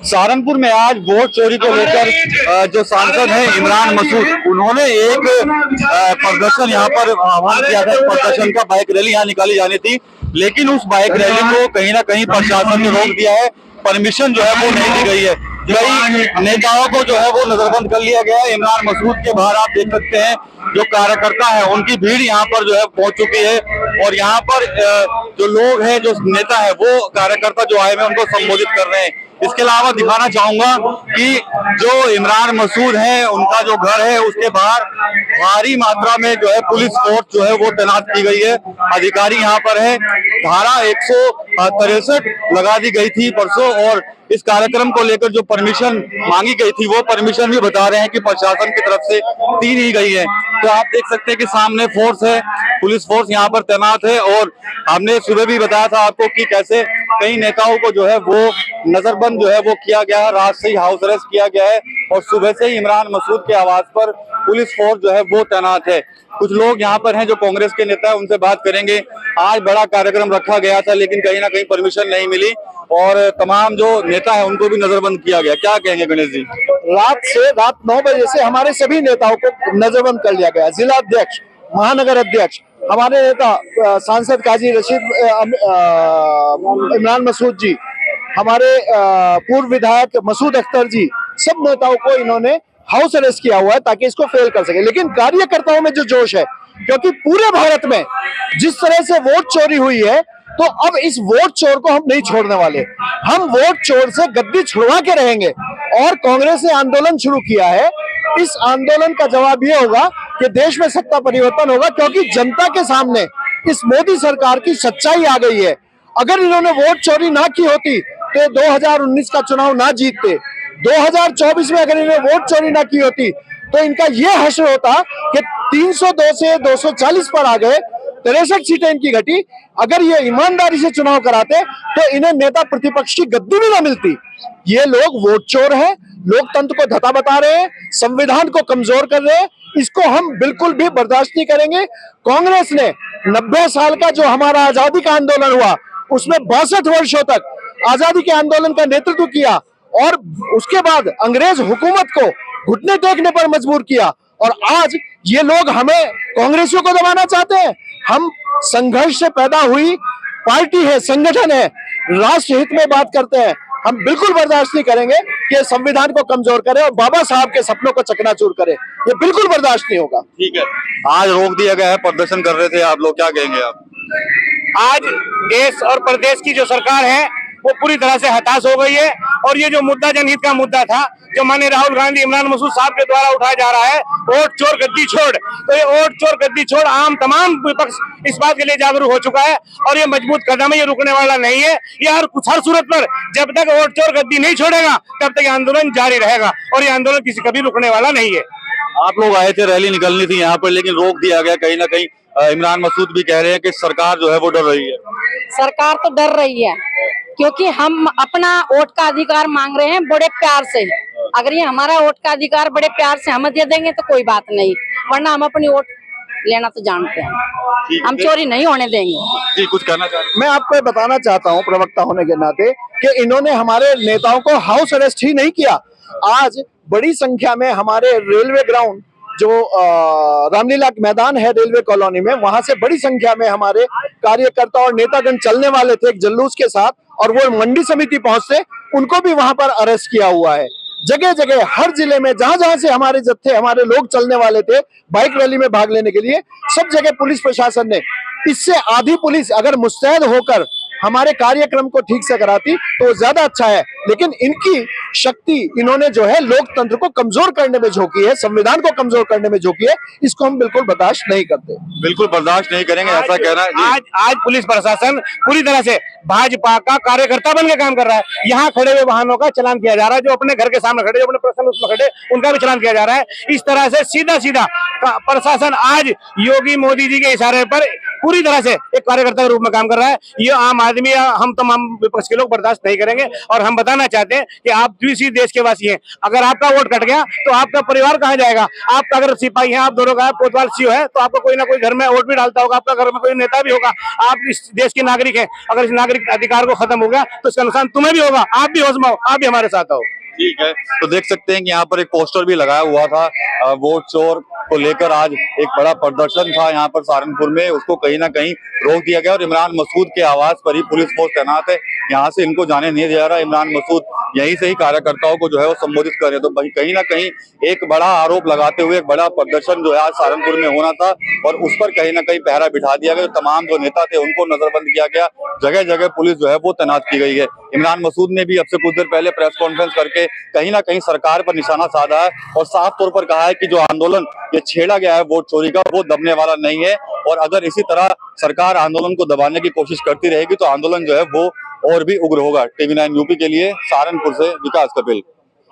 सहारनपुर में आज वोट चोरी को लेकर जो सांसद हैं इमरान मसूद, उन्होंने एक प्रदर्शन यहाँ पर आह्वान किया था। प्रदर्शन का बाइक रैली यहाँ निकाली जानी थी, लेकिन उस बाइक रैली को कहीं ना कहीं प्रशासन ने रोक दिया है। परमिशन जो है वो नहीं दी गई है। कई नेताओं को जो है वो नजरबंद कर लिया गया है। इमरान मसूद के बाहर आप देख सकते हैं जो कार्यकर्ता है उनकी भीड़ यहाँ पर जो है पहुंच चुकी है, और यहाँ पर जो लोग हैं, जो नेता है, वो कार्यकर्ता जो आए हुए उनको संबोधित कर रहे हैं। इसके अलावा दिखाना चाहूंगा कि जो इमरान मसूद हैं उनका जो घर है उसके बाहर भारी मात्रा में जो है पुलिस फोर्स जो है वो तैनात की गई है। अधिकारी यहाँ पर है। धारा 163 लगा दी गई थी परसों, और इस कार्यक्रम को लेकर जो परमिशन मांगी गई थी वो परमिशन भी बता रहे हैं कि प्रशासन की तरफ से दी नहीं गई है। तो आप देख सकते हैं कि सामने फोर्स है, पुलिस फोर्स यहाँ पर तैनात है। और हमने सुबह भी बताया था आपको कि कैसे कई नेताओं को जो है वो नजरबंद जो है वो किया गया है, रात से ही हाउस अरेस्ट किया गया है, और सुबह से ही इमरान मसूद के आवाज पर पुलिस फोर्स जो है वो तैनात है। कुछ लोग यहाँ पर हैं जो कांग्रेस के नेता है, उनसे बात करेंगे। आज बड़ा कार्यक्रम रखा गया था, लेकिन कहीं ना कहीं परमिशन नहीं मिली, और तमाम जो नेता है उनको भी नजरबंद किया गया। क्या कहेंगे गणेश जी? रात 9 बजे से हमारे सभी नेताओं को नजरबंद कर लिया गया। जिला अध्यक्ष, महानगर अध्यक्ष, हमारे नेता सांसद काजी रशीद, इमरान मसूद जी, हमारे पूर्व विधायक मसूद अख्तर जी, सब नेताओं को इन्होंने हाउस अरेस्ट किया हुआ है ताकि इसको फेल कर सके। लेकिन कार्यकर्ताओं में जो जोश है, क्योंकि पूरे भारत में जिस तरह से वोट चोरी हुई है, तो अब इस वोट चोर को हम नहीं छोड़ने वाले। हम वोट चोर से गद्दी छुड़वा के रहेंगे। और कांग्रेस ने आंदोलन शुरू किया है। इस आंदोलन का जवाब ये होगा कि देश में सत्ता परिवर्तन होगा, क्योंकि जनता के सामने इस मोदी सरकार की सच्चाई आ गई है। अगर इन्होंने वोट चोरी ना की होती तो 2019 का चुनाव ना जीतते। 2024 में अगर इन्होंने वोट चोरी ना की होती तो इनका यह हश्र होता कि 302 से 240 पर आ गए, 63 सीटें इनकी घटी। अगर ये ईमानदारी से चुनाव कराते तो इन्हें नेता प्रतिपक्ष की गद्दी भी ना मिलती। ये लोग वोट चोर हैं, लोकतंत्र को धता बता रहे हैं, संविधान को कमजोर कर रहे हैं। इसको हम बिल्कुल भी बर्दाश्त नहीं करेंगे। कांग्रेस ने 90 साल का जो हमारा आजादी का आंदोलन हुआ, उसमें 62 वर्षों तक आजादी के आंदोलन का नेतृत्व किया, और उसके बाद अंग्रेज हुकूमत को घुटने टेकने पर मजबूर किया। और आज ये लोग हमें कांग्रेसियों को दबाना चाहते हैं। हम संघर्ष से पैदा हुई पार्टी है, संगठन है, राष्ट्र हित में बात करते हैं। हम बिल्कुल बर्दाश्त नहीं करेंगे कि संविधान को कमजोर करे और बाबा साहब के सपनों को चकनाचूर करे। ये बिल्कुल बर्दाश्त नहीं होगा। ठीक है, आज रोक दिया गया है, प्रदर्शन कर रहे थे आप लोग, क्या कहेंगे आप? आज देश और प्रदेश की जो सरकार है वो पूरी तरह से हताश हो गई है। और ये जो मुद्दा जनहित का मुद्दा था, जो माननीय राहुल गांधी, इमरान मसूद साहब के द्वारा उठाया जा रहा है, वोट चोर गद्दी छोड़, तो ये वोट चोर गद्दी छोड़ आम तमाम विपक्ष इस बात के लिए जागरूक हो चुका है। और ये मजबूत कदम है, ये रुकने वाला नहीं है। ये हर सूरत पर जब तक वोट चोर गद्दी नहीं छोड़ेगा तब तक ये आंदोलन जारी रहेगा, और ये आंदोलन किसी कभी रुकने वाला नहीं है। आप लोग आए थे, रैली निकलनी थी यहाँ पर, लेकिन रोक दिया गया। कहीं ना कहीं इमरान मसूद भी कह रहे हैं कि सरकार जो है वो डर रही है। सरकार तो डर रही है, क्योंकि हम अपना वोट का अधिकार मांग रहे हैं बड़े प्यार से। अगर ये हमारा वोट का अधिकार बड़े प्यार से हम दे देंगे तो कोई बात नहीं, वरना हम अपनी वोट लेना तो जानते हैं, हम चोरी नहीं होने देंगे। जी, कुछ कहना चाहते हैं? मैं आपको बताना चाहता हूं प्रवक्ता होने के नाते कि इन्होंने हमारे नेताओं को हाउस अरेस्ट ही नहीं किया। आज बड़ी संख्या में हमारे रेलवे ग्राउंड, जो रामलीला मैदान है रेलवे कॉलोनी में, वहां से बड़ी संख्या में हमारे कार्यकर्ता और नेतागण चलने वाले थे एक जुलूस के साथ, और वो मंडी समिति पहुंचते, उनको भी वहां पर अरेस्ट किया हुआ है। जगह जगह हर जिले में जहां जहां से हमारे जत्थे, हमारे लोग चलने वाले थे बाइक रैली में भाग लेने के लिए, सब जगह पुलिस प्रशासन ने, इससे आधी पुलिस अगर मुस्तैद होकर हमारे कार्यक्रम को ठीक से कराती तो ज्यादा अच्छा है। लेकिन इनकी शक्ति, इन्होंने जो है लोकतंत्र को कमजोर करने में झोंकी है, संविधान को कमजोर करने में झोंकी है। इसको हम बिल्कुल बर्दाश्त नहीं करते, बिल्कुल बर्दाश्त नहीं करेंगे, ऐसा कहना है। आज पुलिस प्रशासन पूरी तरह से भाजपा का कार्यकर्ता बन के काम कर रहा है। यहाँ खड़े हुए वाहनों का चलान किया जा रहा है, जो अपने घर के सामने खड़े, जो अपने पर्सनल उसमें खड़े, उनका भी चलान किया जा रहा है। इस तरह से सीधा सीधा प्रशासन आज योगी मोदी जी के इशारे पर पूरी तरह से एक कार्यकर्ता के रूप में काम कर रहा है। ये आम आदमी या हम तमाम विपक्ष के लोग बर्दाश्त नहीं करेंगे। और हम बताना चाहते हैं कि आप भी इसी देश के वासी हैं, अगर आपका वोट कट गया तो आपका परिवार कहाँ जाएगा? आपका अगर सिपाही है, आप दोनों का कोतवाल सीओ है, तो आपका कोई ना कोई घर में वोट भी डालता होगा, आपका घर में कोई नेता भी होगा। आप इस देश के नागरिक हैं, अगर इस नागरिक अधिकार को खत्म हो गया तो इसका नुकसान तुम्हें भी होगा। आप भी होश में हो, आप भी हमारे साथ आओ। ठीक है, तो देख सकते हैं कि यहाँ पर एक पोस्टर भी लगाया हुआ था वोट चोर को लेकर। आज एक बड़ा प्रदर्शन था यहाँ पर सहारनपुर में, उसको कहीं ना कहीं रोक दिया गया और इमरान मसूद के आवाज पर ही पुलिस फोर्स तैनात है, यहाँ से इनको जाने नहीं दिया रहा। इमरान मसूद यहीं से ही कार्यकर्ताओं को जो है वो संबोधित कर रहे, तो कहीं ना कहीं एक बड़ा आरोप लगाते हुए एक बड़ा प्रदर्शन जो है आज सहारनपुर में होना था और उस पर कहीं ना कहीं पहरा बिठा दिया गया। तमाम जो नेता थे उनको नजरबंद किया गया, जगह जगह पुलिस जो है वो तैनात की गई है। इमरान मसूद ने भी अब से कुछ देर पहले प्रेस कॉन्फ्रेंस करके कहीं ना कहीं सरकार पर निशाना साधा है और साफ तौर पर कहा है कि जो आंदोलन ये छेड़ा गया है वोट चोरी का, वो दबने वाला नहीं है। और अगर इसी तरह सरकार आंदोलन को दबाने की कोशिश करती रहेगी तो आंदोलन जो है वो और भी उग्र होगा। TV9 यूपी के लिए सहारनपुर से विकास कपिल।